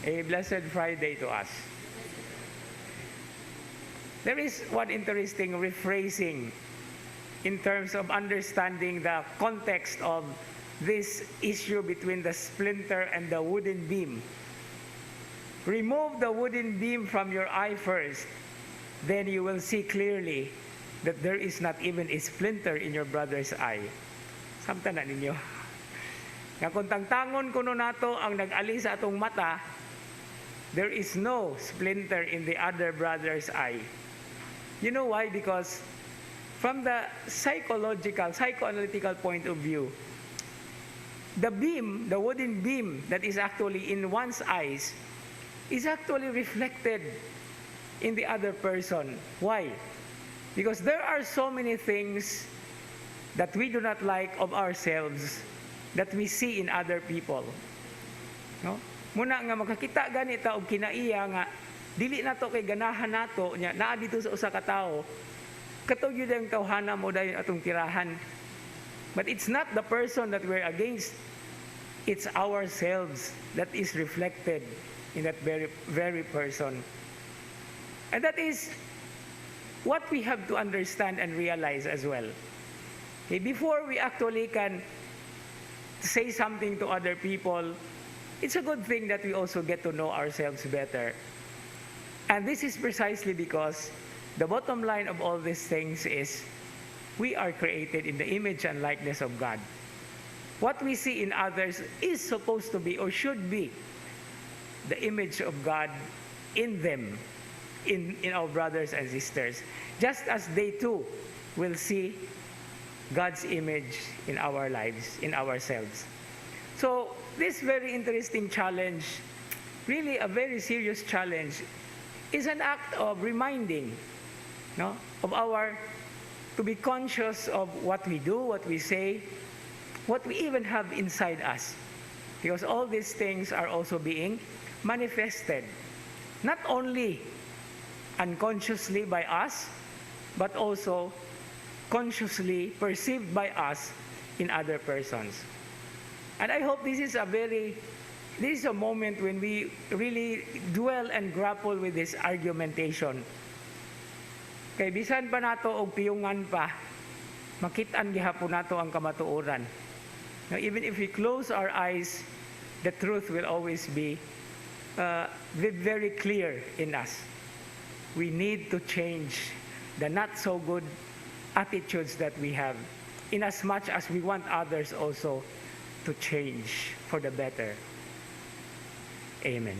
A blessed Friday to us. There is one interesting rephrasing in terms of understanding the context of this issue between the splinter and the wooden beam. Remove the wooden beam from your eye first, then you will see clearly that there is not even a splinter in your brother's eye. Samtana ninyo. Nga kung tangtangon kuno nato ang nag-ali sa atong mata, there is no splinter in the other brother's eye. You know why? Because from the psychoanalytical point of view, the beam, the wooden beam that is actually in one's eyes is actually reflected in the other person. Why? Because there are so many things that we do not like of ourselves that we see in other people. No? Muna nga makakita ganita og kinaiya nga dili nato kay ganahan nato nya naa dito sa usa ka tawo katong gyud ang tawhana mo dayon atong tirahan. But it's not the person that we're against. It's ourselves that is reflected in that very person. And that is what we have to understand and realize as well. Okay, before we actually can say something to other people, it's a good thing that we also get to know ourselves better. And this is precisely because the bottom line of all these things is we are created in the image and likeness of God. What we see in others is supposed to be or should be the image of God in them, in our brothers and sisters, just as they too will see God's image in our lives, in ourselves. So this very interesting challenge, really a very serious challenge, is an act of reminding, no, of to be conscious of what we do, what we say, what we even have inside us. Because all these things are also being manifested, not only unconsciously by us, but also consciously perceived by us in other persons. And I hope this is a moment when we really dwell and grapple with this argumentation. Kay bisan pa nato og piyungan pa, makit-an gihapon nato ang kamatuoran. Now, even if we close our eyes, the truth will always be very clear in us. We need to change the not so good attitudes that we have, in as much as we want others also to change for the better. Amen.